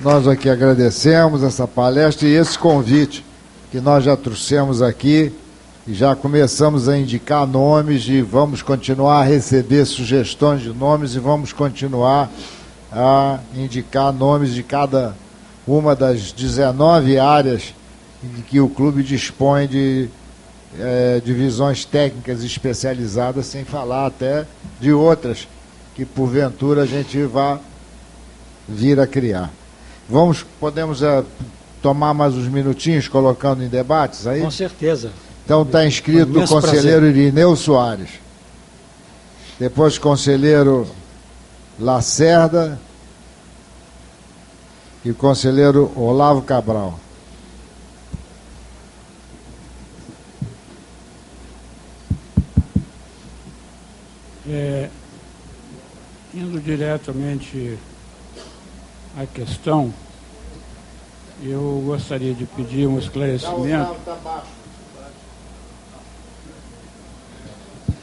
Nós aqui agradecemos essa palestra e esse convite que nós já trouxemos aqui e já começamos a indicar nomes e vamos continuar a receber sugestões de nomes e vamos continuar a indicar nomes de cada uma das 19 áreas em que o clube dispõe de divisões técnicas especializadas, sem falar até de outras que porventura a gente vai vir a criar. Podemos tomar mais uns minutinhos colocando em debates aí? Com certeza. Então está inscrito o conselheiro Irineu Soares. Depois o conselheiro Lacerda e o conselheiro Olavo Cabral. Indo diretamente à questão, eu gostaria de pedir um esclarecimento.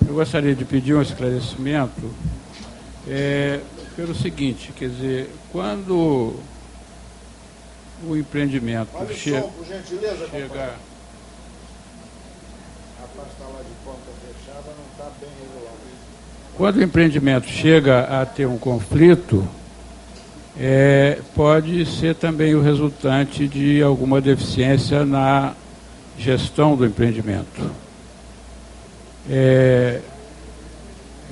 Eu gostaria de pedir um esclarecimento pelo seguinte, quer dizer, quando o empreendimento chega... Por gentileza, rapaz está lá de porta fechada, não está bem regulado. Quando o empreendimento chega a ter um conflito, pode ser também o resultante de alguma deficiência na gestão do empreendimento.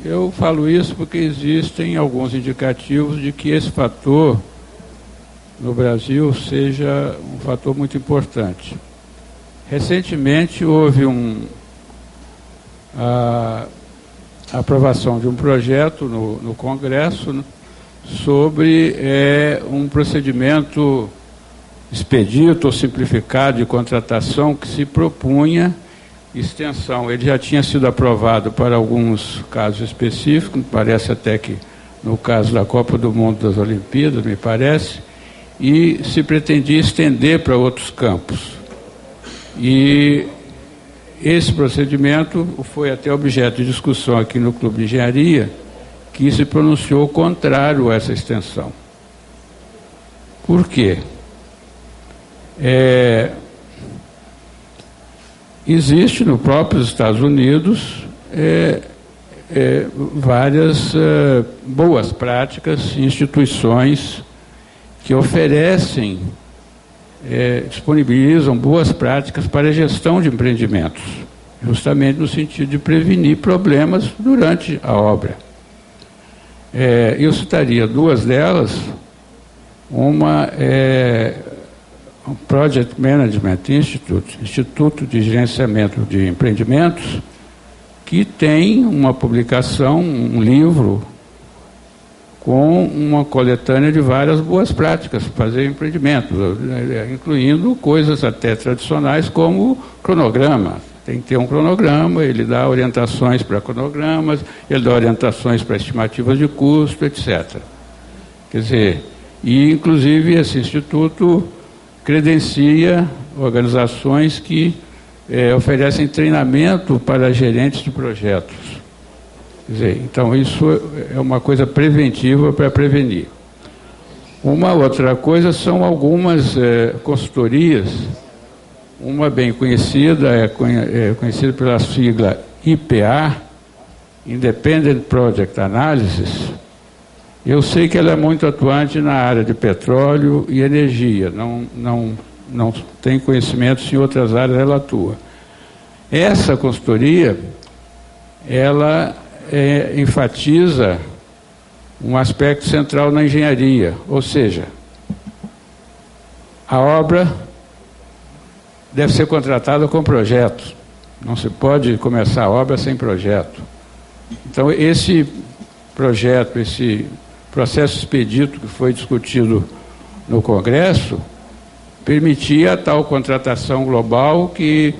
Eu falo isso porque existem alguns indicativos de que esse fator no Brasil seja um fator muito importante. Recentemente houve a aprovação de um projeto no Congresso sobre um procedimento expedito ou simplificado de contratação que se propunha extensão. Ele já tinha sido aprovado para alguns casos específicos, parece até que no caso da Copa do Mundo, das Olimpíadas, me parece, e se pretendia estender para outros campos. E esse procedimento foi até objeto de discussão aqui no Clube de Engenharia, que se pronunciou contrário a essa extensão. Por quê? Existe no próprio Estados Unidos várias boas práticas, instituições que oferecem, disponibilizam boas práticas para a gestão de empreendimentos, justamente no sentido de prevenir problemas durante a obra. Eu citaria duas delas. Uma é o Project Management Institute, Instituto de Gerenciamento de Empreendimentos, que tem uma publicação, um livro, com uma coletânea de várias boas práticas para fazer empreendimentos, incluindo coisas até tradicionais como cronograma. Tem que ter um cronograma, ele dá orientações para cronogramas, ele dá orientações para estimativas de custo, etc. Quer dizer, e inclusive esse instituto credencia organizações que oferecem treinamento para gerentes de projetos. Quer dizer, então isso é uma coisa preventiva para prevenir. Uma outra coisa são algumas consultorias. Uma bem conhecida, conhecida pela sigla IPA, Independent Project Analysis. Eu sei que ela é muito atuante na área de petróleo e energia, não tem conhecimentos em outras áreas, ela atua. Essa consultoria, ela enfatiza um aspecto central na engenharia, ou seja, a obra deve ser contratada com projeto. Não se pode começar a obra sem projeto. Então, esse projeto, esse processo expedito que foi discutido no Congresso, permitia a tal contratação global que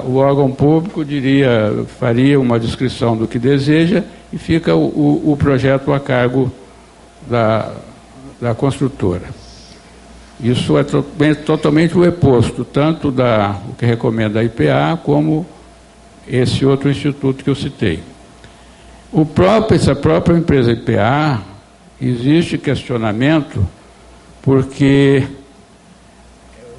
o órgão público faria uma descrição do que deseja e fica o projeto a cargo da construtora. Isso é totalmente o oposto, tanto o que recomenda a IPA, como esse outro instituto que eu citei. Essa própria empresa IPA, existe questionamento porque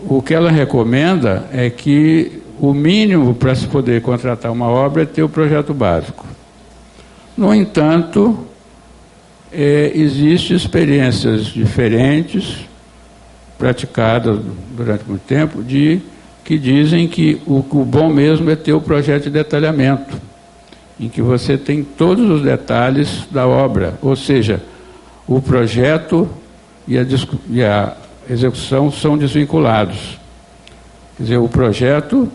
o que ela recomenda é que o mínimo para se poder contratar uma obra é ter o projeto básico. No entanto, existem experiências diferentes, praticadas durante muito tempo, que dizem que o bom mesmo é ter o projeto de detalhamento, em que você tem todos os detalhes da obra, ou seja, o projeto e a execução são desvinculados. Quer dizer, o projeto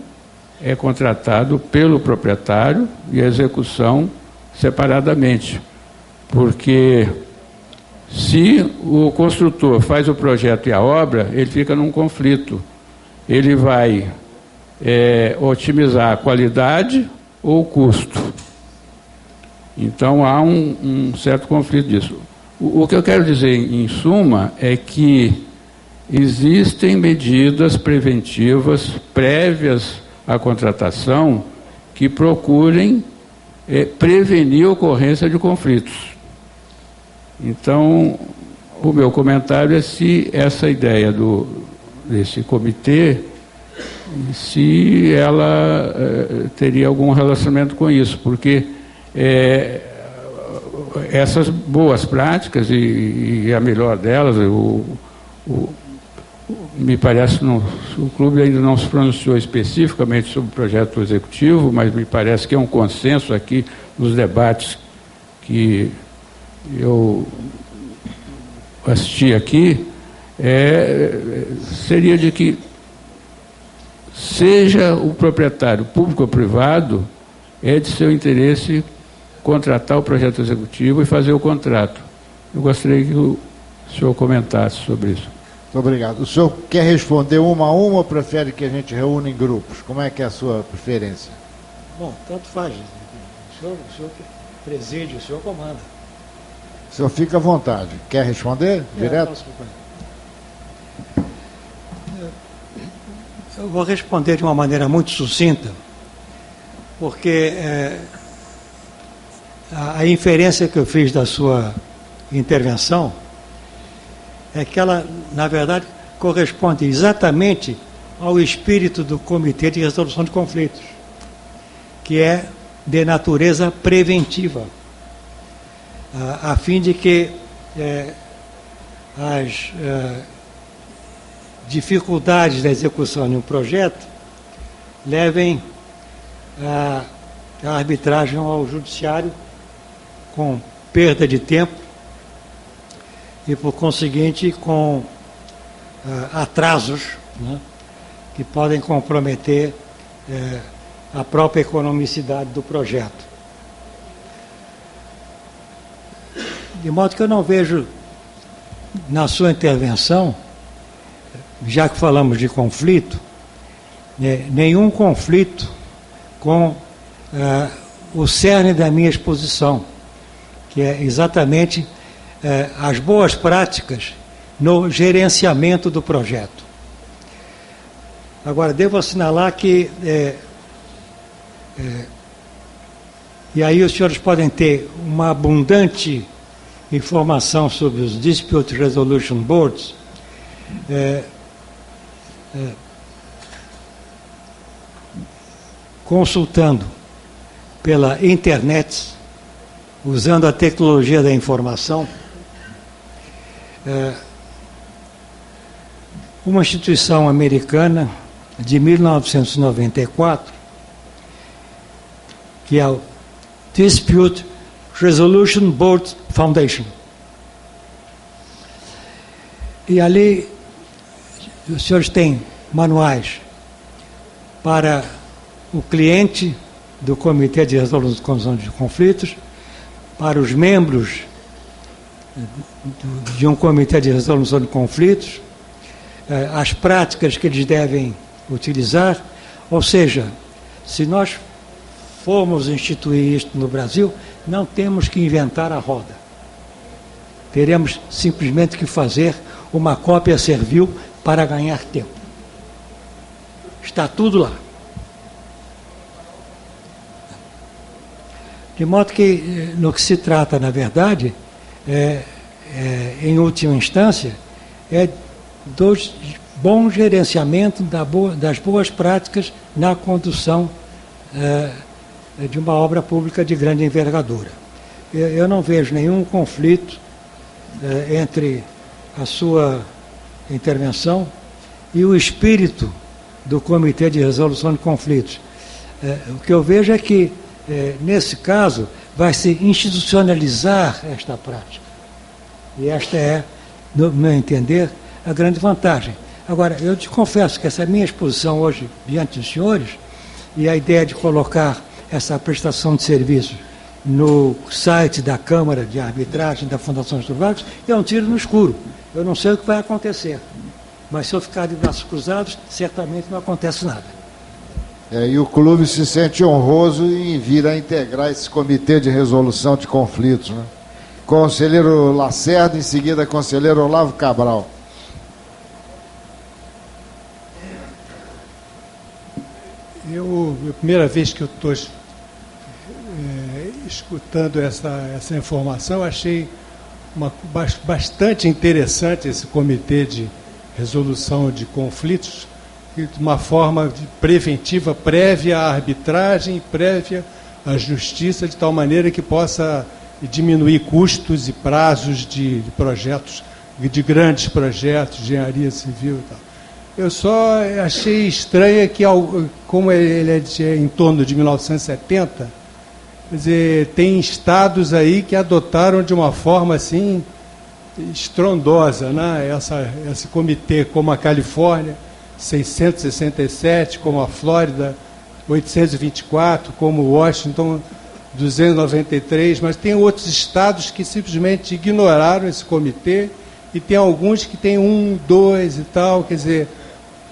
é contratado pelo proprietário e a execução separadamente, porque se o construtor faz o projeto e a obra, ele fica num conflito. Ele vai otimizar a qualidade ou o custo. Então há um certo conflito disso. O que eu quero dizer, em suma, é que existem medidas preventivas prévias à contratação que procurem prevenir a ocorrência de conflitos. Então, o meu comentário é se essa ideia desse comitê, se ela teria algum relacionamento com isso, porque essas boas práticas, e a melhor delas, me parece, o clube ainda não se pronunciou especificamente sobre o projeto executivo, mas me parece que é um consenso aqui nos debates que eu assisti aqui, seria de que seja o proprietário público ou privado, é de seu interesse contratar o projeto executivo e fazer o contrato. Eu gostaria que o senhor comentasse sobre isso. Muito obrigado. O senhor quer responder uma a uma ou prefere que a gente reúna em grupos? Como é que é a sua preferência? Bom, tanto faz. O senhor preside, o senhor comanda. O senhor fica à vontade. Quer responder direto? Eu vou responder de uma maneira muito sucinta, porque a inferência que eu fiz da sua intervenção é que ela, na verdade, corresponde exatamente ao espírito do Comitê de Resolução de Conflitos, que é de natureza preventiva, a fim de que as dificuldades da execução de um projeto levem a arbitragem ao judiciário com perda de tempo e, por conseguinte, com atrasos, né, que podem comprometer a própria economicidade do projeto. De modo que eu não vejo na sua intervenção, já que falamos de conflito, nenhum conflito com o cerne da minha exposição, que é exatamente as boas práticas no gerenciamento do projeto. Agora, devo assinalar que, e aí os senhores podem ter uma abundante informação sobre os Dispute Resolution Boards, consultando pela internet, usando a tecnologia da informação, uma instituição americana de 1994, que é o Dispute Resolution Board Foundation. E ali os senhores têm manuais para o cliente do Comitê de Resolução de Conflitos, para os membros de um Comitê de Resolução de Conflitos, as práticas que eles devem utilizar. Ou seja, se nós formos instituir isto no Brasil, não temos que inventar a roda. Teremos simplesmente que fazer uma cópia servil para ganhar tempo. Está tudo lá. De modo que, no que se trata, na verdade, em última instância, é do bom gerenciamento das boas práticas na condução de uma obra pública de grande envergadura. Eu não vejo nenhum conflito entre a sua intervenção e o espírito do Comitê de Resolução de Conflitos. O que eu vejo é que, nesse caso, vai se institucionalizar esta prática. E esta é, no meu entender, a grande vantagem. Agora, eu te confesso que essa minha exposição hoje diante dos senhores e a ideia de colocar essa prestação de serviços no site da Câmara de Arbitragem da Fundação Getúlio Vargas é um tiro no escuro. Eu não sei o que vai acontecer, mas se eu ficar de braços cruzados, certamente não acontece nada. E o clube se sente honroso em vir a integrar esse comitê de resolução de conflitos, né? Conselheiro Lacerda, em seguida, conselheiro Olavo Cabral. A primeira vez que eu estou escutando essa informação, achei bastante interessante esse comitê de resolução de conflitos, de uma forma preventiva, prévia à arbitragem e prévia à justiça, de tal maneira que possa diminuir custos e prazos de projetos, de grandes projetos de engenharia civil e tal. Eu só achei estranha que, como ele é em torno de 1970, quer dizer, tem estados aí que adotaram de uma forma assim estrondosa, né? Esse comitê, como a Califórnia, 667, como a Flórida, 824, como Washington, 293, mas tem outros estados que simplesmente ignoraram esse comitê e tem alguns que tem 1, 2 e tal, quer dizer,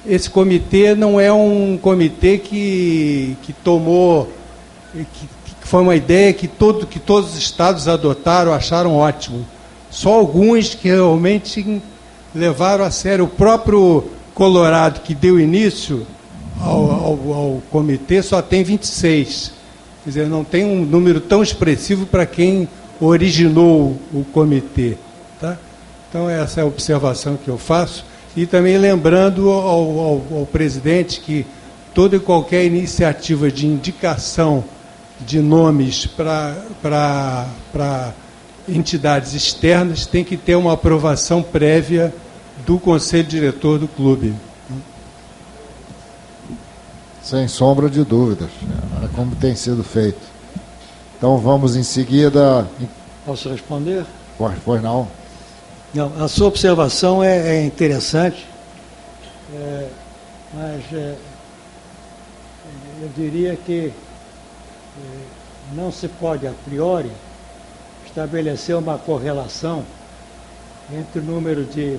esse comitê não é um comitê que tomou, que foi uma ideia que todos os estados adotaram, acharam ótimo. Só alguns que realmente levaram a sério. O próprio Colorado, que deu início ao comitê, só tem 26. Quer dizer, não tem um número tão expressivo para quem originou o comitê. Tá? Então, essa é a observação que eu faço. E também lembrando ao presidente que toda e qualquer iniciativa de indicação de nomes para entidades externas tem que ter uma aprovação prévia do conselho diretor do clube. Sem sombra de dúvidas, é como tem sido feito. Então vamos em seguida... Posso responder? Pois não. Não, a sua observação é interessante, mas eu diria que não se pode, a priori, estabelecer uma correlação entre o número de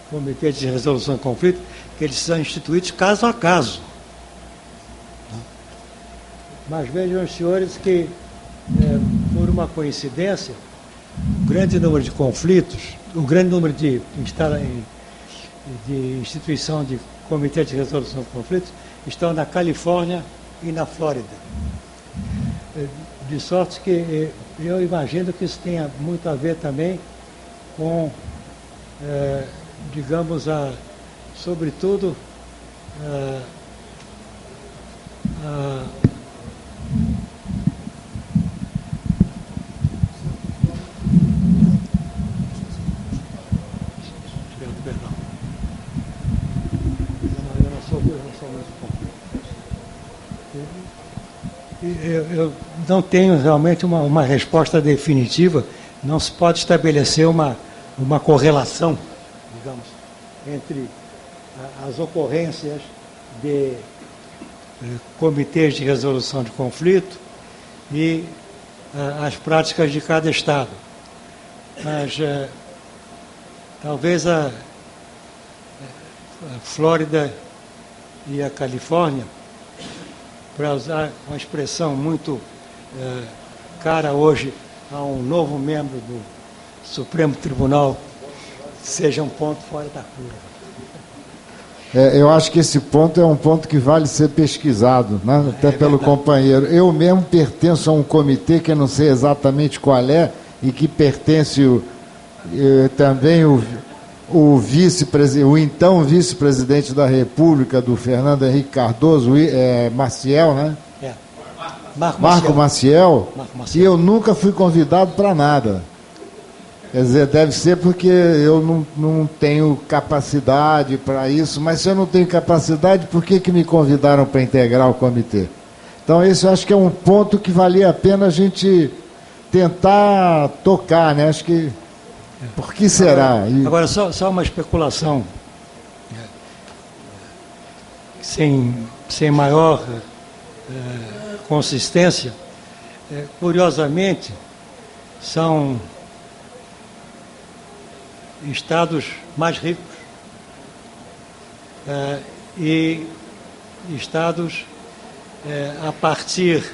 comitês de resolução de conflito, que eles são instituídos caso a caso. Mas vejam os senhores que, por uma coincidência, o grande número de conflitos, o grande número de instituição de comitê de resolução de conflitos estão na Califórnia e na Flórida. De sorte que eu imagino que isso tenha muito a ver também com, digamos, sobretudo, eu não tenho realmente uma resposta definitiva, não se pode estabelecer uma correlação, digamos, entre as ocorrências de comitês de resolução de conflito e as práticas de cada estado. Mas talvez a Flórida e a Califórnia, para usar uma expressão muito cara hoje a um novo membro do Supremo Tribunal, seja um ponto fora da curva. Eu acho que esse ponto é um ponto que vale ser pesquisado, né? Até pelo companheiro. Eu mesmo pertenço a um comitê que eu não sei exatamente qual é, e que pertence também o vice-presidente, o então vice-presidente da República, do Fernando Henrique Cardoso, Maciel, né? Marco Maciel. E eu nunca fui convidado para nada. Quer dizer, deve ser porque eu não tenho capacidade para isso, mas se eu não tenho capacidade, por que me convidaram para integrar o comitê? Então, esse eu acho que é um ponto que valia a pena a gente tentar tocar, né? Acho que... Por que será? Agora só uma especulação, sem maior consistência. Curiosamente, são estados mais ricos e estados a partir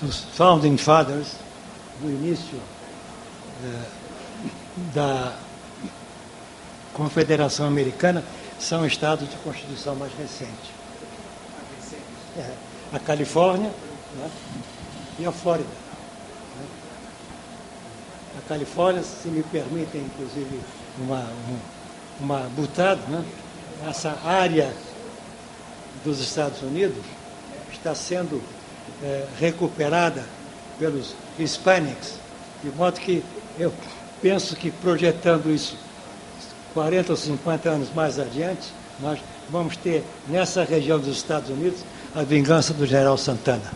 dos Founding Fathers, do início da Confederação Americana, são estados de constituição mais recente. A Califórnia, né, e a Flórida. A Califórnia, se me permitem, inclusive, uma butada, né, essa área dos Estados Unidos está sendo recuperada pelos Hispanics, de modo que eu penso que, projetando isso 40 ou 50 anos mais adiante, nós vamos ter, nessa região dos Estados Unidos, a vingança do general Santana.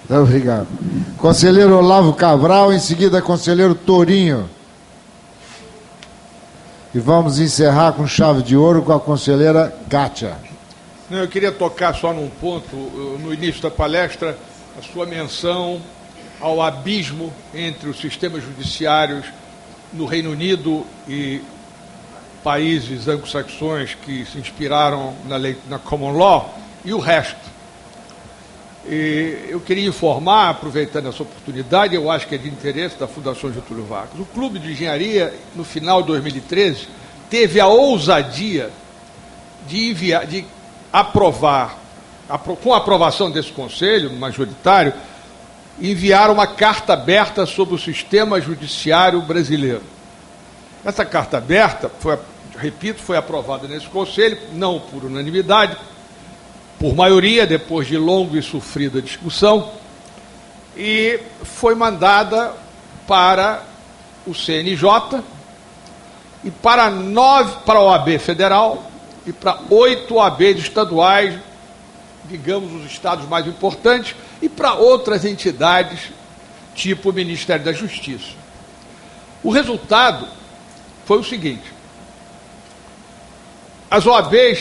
Muito obrigado. Conselheiro Olavo Cabral, em seguida, conselheiro Tourinho. E vamos encerrar com chave de ouro com a conselheira Kátia. Eu queria tocar só num ponto, no início da palestra, a sua menção ao abismo entre os sistemas judiciários no Reino Unido e países anglo-saxões que se inspiraram na Common Law e o resto. E eu queria informar, aproveitando essa oportunidade, eu acho que é de interesse da Fundação Getúlio Vargas, o Clube de Engenharia, no final de 2013, teve a ousadia de aprovar, com a aprovação desse conselho majoritário, enviar uma carta aberta sobre o sistema judiciário brasileiro. Essa carta aberta, foi aprovada nesse conselho, não por unanimidade, por maioria, depois de longa e sofrida discussão, e foi mandada para o CNJ e para a OAB Federal e para 8 OABs estaduais, digamos, os estados mais importantes, e para outras entidades, tipo o Ministério da Justiça. O resultado foi o seguinte: as OABs